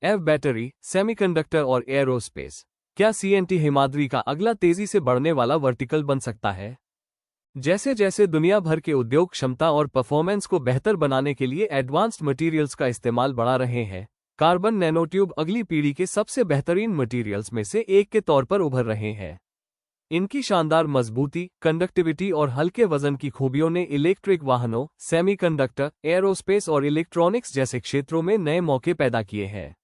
एव battery, semiconductor और aerospace. क्या सीएनटी हिमाद्री का अगला तेजी से बढ़ने वाला वर्टिकल बन सकता है? जैसे जैसे दुनिया भर के उद्योग क्षमता और परफॉर्मेंस को बेहतर बनाने के लिए एडवांस्ड मटेरियल्स का इस्तेमाल बढ़ा रहे हैं, कार्बन नैनोट्यूब अगली पीढ़ी के सबसे बेहतरीन मटेरियल्स में से एक के तौर पर उभर रहे हैं। इनकी शानदार मजबूती, कंडक्टिविटी और हल्के वजन की खूबियों ने इलेक्ट्रिक वाहनों, सेमीकंडक्टर, एरोस्पेस और इलेक्ट्रॉनिक्स जैसे क्षेत्रों में नए मौके पैदा किए हैं।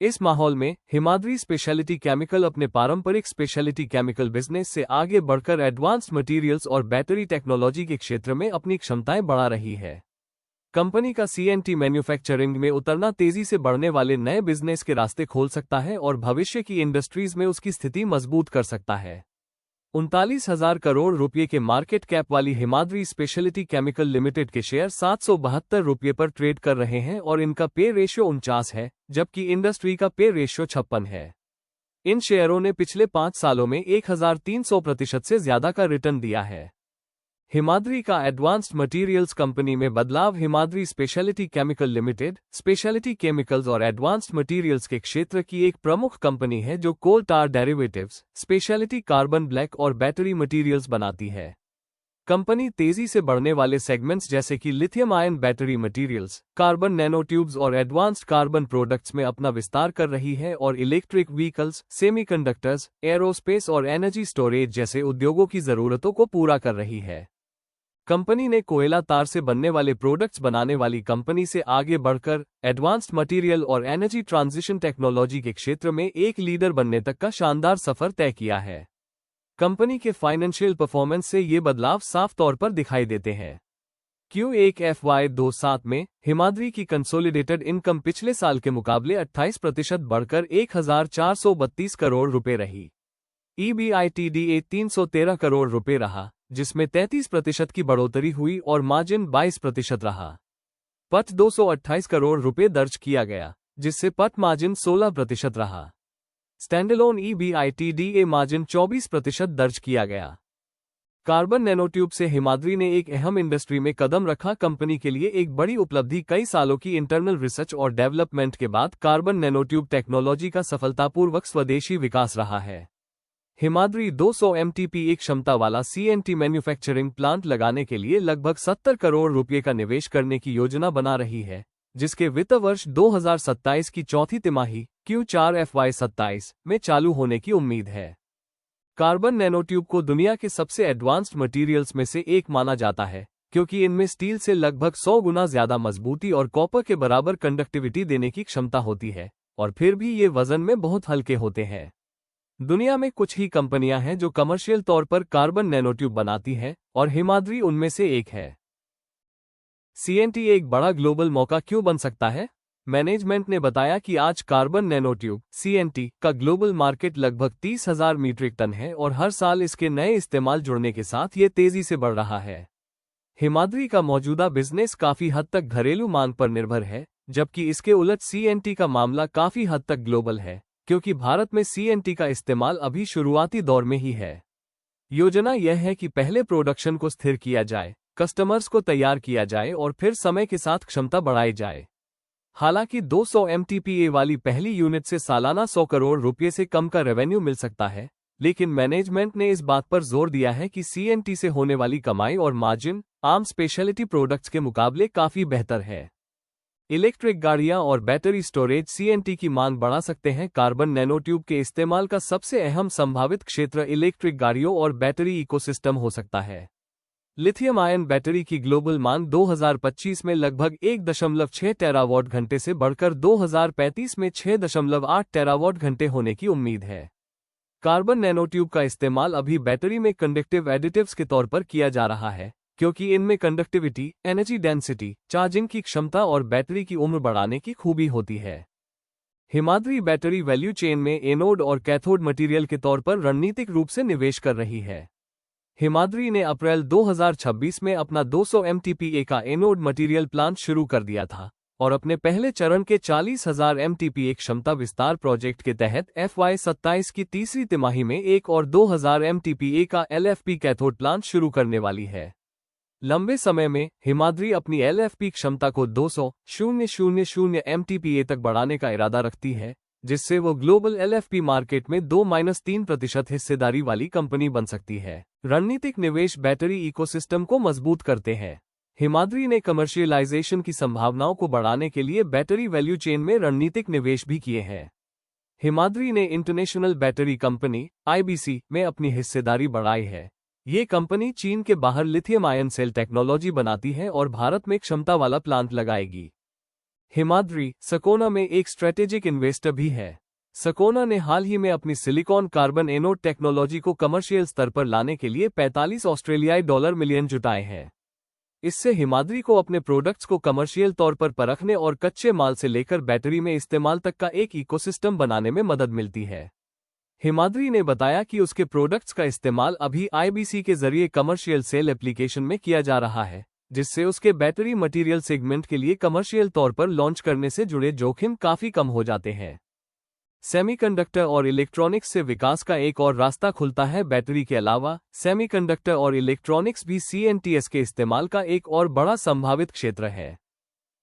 इस माहौल में हिमाद्री स्पेशलिटी केमिकल अपने पारंपरिक स्पेशलिटी केमिकल बिजनेस से आगे बढ़कर एडवांस्ड मटेरियल्स और बैटरी टेक्नोलॉजी के क्षेत्र में अपनी क्षमताएं बढ़ा रही है। कंपनी का सीएनटी मैन्युफैक्चरिंग में उतरना तेजी से बढ़ने वाले नए बिजनेस के रास्ते खोल सकता है और भविष्य की इंडस्ट्रीज में उसकी स्थिति मजबूत कर सकता है। 39,000 करोड़ रुपये के मार्केट कैप वाली हिमाद्री स्पेशलिटी केमिकल लिमिटेड के शेयर 772 रुपये पर ट्रेड कर रहे हैं और इनका पे रेशियो 49 है, जबकि इंडस्ट्री का पे रेशियो 56 है। इन शेयरों ने पिछले 5 सालों में 1300% से ज्यादा का रिटर्न दिया है। हिमाद्री का एडवांस्ड मटेरियल्स कंपनी में बदलाव Himadri speciality chemical limited, speciality chemicals और एडवांस्ड मटेरियल्स के क्षेत्र की एक प्रमुख कंपनी है जो कोल टार डेरिवेटिव्स, स्पेशलिटी कार्बन ब्लैक और बैटरी मटेरियल्स बनाती है। कंपनी तेजी से बढ़ने वाले सेगमेंट्स जैसे कि lithium ion battery materials, carbon nanotubes और एडवांस्ड कार्बन प्रोडक्ट्स में अपना विस्तार कर रही है और इलेक्ट्रिक व्हीकल्स, सेमीकंडक्टर्स, एरोस्पेस और एनर्जी स्टोरेज जैसे उद्योगों की जरूरतों को पूरा कर रही है। कंपनी ने कोयला तार से बनने वाले प्रोडक्ट्स बनाने वाली कंपनी से आगे बढ़कर एडवांस्ड मटेरियल और एनर्जी ट्रांजिशन टेक्नोलॉजी के क्षेत्र में एक लीडर बनने तक का शानदार सफर तय किया है। कंपनी के फाइनेंशियल परफॉर्मेंस से ये बदलाव साफ तौर पर दिखाई देते हैं। Q1 FY27 में हिमाद्री की कंसोलिडेटेड इनकम पिछले साल के मुकाबले 28% बढ़कर 1,432 करोड़ रुपए रही। EBITDA 313 करोड़ रुपए रहा, जिसमें 33% की बढ़ोतरी हुई और मार्जिन 22% रहा। पट 228 करोड़ रुपए दर्ज किया गया, जिससे पट मार्जिन 16% रहा। स्टैंडअलोन EBITDA मार्जिन 24% दर्ज किया गया। कार्बन नैनोट्यूब से हिमाद्री ने एक अहम इंडस्ट्री में कदम रखा। कंपनी के लिए एक बड़ी उपलब्धि कई सालों की इंटरनल रिसर्च और डेवलपमेंट के बाद कार्बन नैनोट्यूब टेक्नोलॉजी का सफलतापूर्वक स्वदेशी विकास रहा है। हिमाद्री 200 MTPA क्षमता वाला सीएनटी मैन्युफैक्चरिंग प्लांट लगाने के लिए लगभग 70 करोड़ रुपये का निवेश करने की योजना बना रही है, जिसके वित्त वर्ष 2027 की चौथी तिमाही Q4 FY27 में चालू होने की उम्मीद है। कार्बन नैनोट्यूब को दुनिया के सबसे एडवांस्ड मटेरियल्स में से एक माना जाता है, क्योंकि इनमें स्टील से लगभग 100 गुना ज्यादा मजबूती और कॉपर के बराबर कंडक्टिविटी देने की क्षमता होती है, और फिर भी ये वजन में बहुत हल्के होते हैं। दुनिया में कुछ ही कंपनियां हैं जो कमर्शियल तौर पर कार्बन नैनोट्यूब बनाती हैं, और हिमाद्री उनमें से एक है। सीएनटी एक बड़ा ग्लोबल मौका क्यों बन सकता है? मैनेजमेंट ने बताया कि आज कार्बन नैनोट्यूब सीएनटी का ग्लोबल मार्केट लगभग 30,000 मीट्रिक टन है और हर साल इसके नए इस्तेमाल जुड़ने के साथ ये तेजी से बढ़ रहा है। हिमाद्री का मौजूदा बिजनेस काफी हद तक घरेलू मांग पर निर्भर है, जबकि इसके उलट सीएनटी का मामला काफी हद तक ग्लोबल है, क्योंकि भारत में सीएनटी का इस्तेमाल अभी शुरुआती दौर में ही है। योजना यह है कि पहले प्रोडक्शन को स्थिर किया जाए, कस्टमर्स को तैयार किया जाए और फिर समय के साथ क्षमता बढ़ाई जाए। हालांकि 200 MTPA वाली पहली यूनिट से सालाना 100 करोड़ रुपये से कम का रेवेन्यू मिल सकता है, लेकिन मैनेजमेंट ने इस बात पर जोर दिया है कि सीएनटी से होने वाली कमाई और मार्जिन आम स्पेशलिटी प्रोडक्ट्स के मुकाबले काफी बेहतर है। इलेक्ट्रिक गाड़ियां और बैटरी स्टोरेज सीएनटी की मांग बढ़ा सकते हैं। कार्बन नैनोट्यूब के इस्तेमाल का सबसे अहम संभावित क्षेत्र इलेक्ट्रिक गाड़ियों और बैटरी इकोसिस्टम हो सकता है। लिथियम आयन बैटरी की ग्लोबल मांग 2025 में लगभग 1.6 टेरावाट घंटे से बढ़कर 2035 में 6.8 टेरावाट घंटे होने की उम्मीद है। कार्बन नैनोट्यूब का इस्तेमाल अभी बैटरी में कंडक्टिव एडिटिव्स के तौर पर किया जा रहा है, क्योंकि इनमें कंडक्टिविटी, एनर्जी डेंसिटी, चार्जिंग की क्षमता और बैटरी की उम्र बढ़ाने की खूबी होती है। हिमाद्री बैटरी वैल्यू चेन में एनोड और कैथोड मटेरियल के तौर पर रणनीतिक रूप से निवेश कर रही है। हिमाद्री ने अप्रैल 2026 में अपना 200 MTPA का एनोड मटेरियल प्लांट शुरू कर दिया था और अपने पहले चरण के 40,000 MTPA क्षमता विस्तार प्रोजेक्ट के तहत FY27 की तीसरी तिमाही में 1 और 2,000 MTPA का LFP कैथोड प्लांट शुरू करने वाली है। लंबे समय में हिमाद्री अपनी LFP क्षमता को 200,000 MTPA तक बढ़ाने का इरादा रखती है, जिससे वो ग्लोबल LFP मार्केट में 2-3% हिस्सेदारी वाली कंपनी बन सकती है। रणनीतिक निवेश बैटरी इकोसिस्टम को मजबूत करते हैं। हिमाद्री ने कमर्शियलाइजेशन की संभावनाओं को बढ़ाने के लिए बैटरी वैल्यू चेन में रणनीतिक निवेश भी किए हैं। हिमाद्री ने इंटरनेशनल बैटरी कंपनी IBC में अपनी हिस्सेदारी बढ़ाई है। ये कंपनी चीन के बाहर लिथियम आयन सेल टेक्नोलॉजी बनाती है और भारत में क्षमता वाला प्लांट लगाएगी। हिमाद्री सकोना में एक स्ट्रेटेजिक इन्वेस्टर भी है। सकोना ने हाल ही में अपनी सिलिकॉन कार्बन एनोड टेक्नोलॉजी को कमर्शियल स्तर पर लाने के लिए $45 मिलियन जुटाए हैं। इससे हिमाद्री को अपने प्रोडक्ट्स को कमर्शियल तौर पर परखने और कच्चे माल से लेकर बैटरी में इस्तेमाल तक का एक इकोसिस्टम बनाने में मदद मिलती है। हिमाद्री ने बताया कि उसके प्रोडक्ट्स का इस्तेमाल अभी IBC के जरिए कमर्शियल सेल एप्लीकेशन में किया जा रहा है, जिससे उसके बैटरी मटेरियल सेगमेंट के लिए कमर्शियल तौर पर लॉन्च करने से जुड़े जोखिम काफी कम हो जाते हैं। सेमीकंडक्टर और इलेक्ट्रॉनिक्स से विकास का एक और रास्ता खुलता है। बैटरी के अलावा सेमीकंडक्टर और इलेक्ट्रॉनिक्स भी CNTS के इस्तेमाल का एक और बड़ा संभावित क्षेत्र है।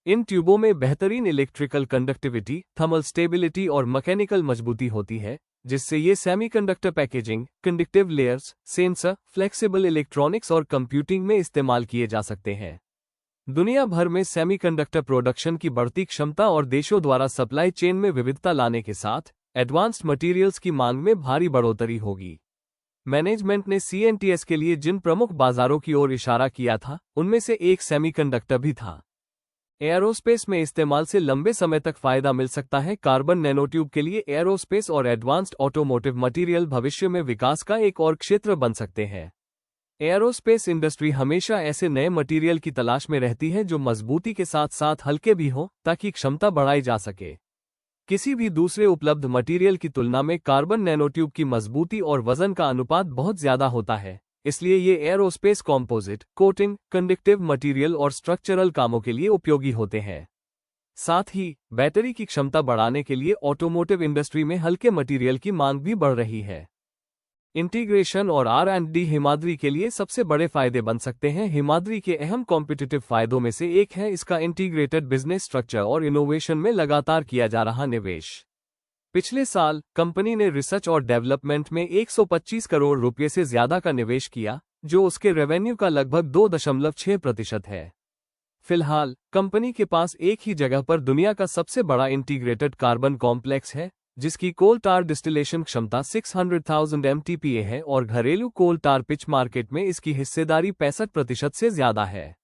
इन ट्यूबों में बेहतरीन इलेक्ट्रिकल कंडक्टिविटी, थर्मल स्टेबिलिटी और मैकेनिकल मजबूती होती है, जिससे ये semiconductor packaging, conductive layers, sensor, flexible electronics और कंप्यूटिंग में इस्तेमाल किए जा सकते हैं। दुनिया भर में सेमीकंडक्टर प्रोडक्शन की बढ़ती क्षमता और देशों द्वारा सप्लाई चेन में विविधता लाने के साथ एडवांस्ड मटेरियल्स की मांग में भारी बढ़ोतरी होगी। मैनेजमेंट ने CNTS के लिए जिन प्रमुख बाजारों की ओर इशारा किया था, उनमें से एक सेमीकंडक्टर भी था। एयरोस्पेस में इस्तेमाल से लंबे समय तक फायदा मिल सकता है। कार्बन नैनोट्यूब के लिए एयरोस्पेस और एडवांस्ड ऑटोमोटिव मटेरियल भविष्य में विकास का एक और क्षेत्र बन सकते हैं। एयरोस्पेस इंडस्ट्री हमेशा ऐसे नए मटेरियल की तलाश में रहती है जो मजबूती के साथ साथ हल्के भी हों, ताकि क्षमता बढ़ाई जा सके। किसी भी दूसरे उपलब्ध मटेरियल की तुलना में कार्बन नैनोट्यूब की मजबूती और वजन का अनुपात बहुत ज्यादा होता है, इसलिए ये aerospace composite, coating, conductive material और स्ट्रक्चरल कामों के लिए उपयोगी होते हैं। साथ ही बैटरी की क्षमता बढ़ाने के लिए ऑटोमोटिव इंडस्ट्री में हल्के मटेरियल की मांग भी बढ़ रही है। इंटीग्रेशन और R&D हिमाद्री के लिए सबसे बड़े फायदे बन सकते हैं। हिमाद्री के अहम कॉम्पिटिटिव फायदों में से एक है इसका इंटीग्रेटेड बिजनेस स्ट्रक्चर और इनोवेशन में लगातार किया जा रहा निवेश। पिछले साल कंपनी ने रिसर्च और डेवलपमेंट में 125 करोड़ रुपये से ज्यादा का निवेश किया, जो उसके रेवेन्यू का लगभग 2.6% है। फिलहाल कंपनी के पास एक ही जगह पर दुनिया का सबसे बड़ा इंटीग्रेटेड कार्बन कॉम्प्लेक्स है, जिसकी कोल टार डिस्टिलेशन क्षमता 600,000 MTPA है और घरेलू कोल टार पिच मार्केट में इसकी हिस्सेदारी 65% से ज्यादा है।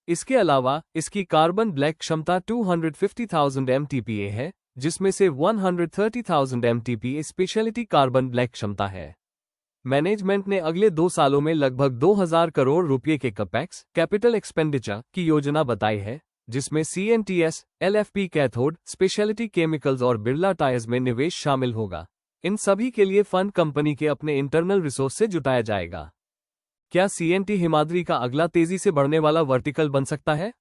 इसके अलावा इसकी कार्बन ब्लैक क्षमता 250,000 MTPA है, जिसमें से 130,000 MTPA स्पेशलिटी कार्बन ब्लैक क्षमता है। मैनेजमेंट ने अगले 2 सालों में लगभग 2,000 करोड़ रुपये के कैपेक्स कैपिटल एक्सपेंडिचर की योजना बताई है, जिसमें CNTS, LFP cathode, speciality chemicals और बिरला टायर्स में निवेश शामिल होगा। इन सभी के लिए फंड कंपनी के अपने इंटरनल रिसोर्स से जुटाया जाएगा। क्या CNT हिमाद्री का अगला तेजी से बढ़ने वाला वर्टिकल बन सकता है?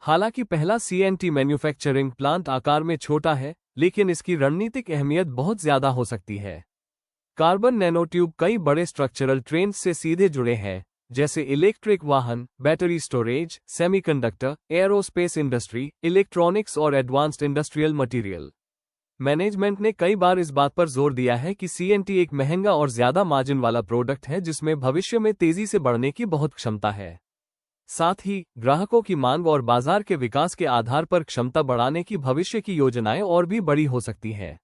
हालांकि पहला CNT मैन्युफैक्चरिंग प्लांट आकार में छोटा है, लेकिन इसकी रणनीतिक अहमियत बहुत ज्यादा हो सकती है। कार्बन नैनोट्यूब कई बड़े स्ट्रक्चरल ट्रेंड्स से सीधे जुड़े हैं, जैसे इलेक्ट्रिक वाहन, battery storage, semiconductor, aerospace industry, electronics और एडवांस्ड इंडस्ट्रियल मटेरियल। मैनेजमेंट ने कई बार इस बात पर जोर दिया है कि CNT एक महंगा और ज्यादा मार्जिन वाला प्रोडक्ट है जिसमें भविष्य में तेजी से बढ़ने की बहुत क्षमता है। साथ ही ग्राहकों की मांग और बाजार के विकास के आधार पर क्षमता बढ़ाने की भविष्य की योजनाएं और भी बड़ी हो सकती हैं।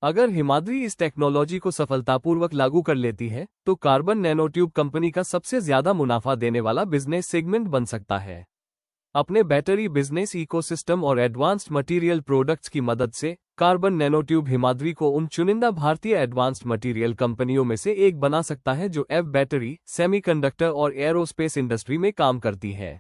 अगर हिमाद्री इस टेक्नोलॉजी को सफलतापूर्वक लागू कर लेती है, तो कार्बन नैनोट्यूब कंपनी का सबसे ज्यादा मुनाफा देने वाला बिजनेस सेगमेंट बन सकता है। अपने बैटरी बिजनेस इकोसिस्टम और एडवांस्ड मटेरियल प्रोडक्ट्स की मदद से कार्बन नैनोट्यूब हिमाद्री को उन चुनिंदा भारतीय एडवांस्ड मटेरियल कंपनियों में से एक बना सकता है जो बैटरी, सेमीकंडक्टर और एयरोस्पेस इंडस्ट्री में काम करती है।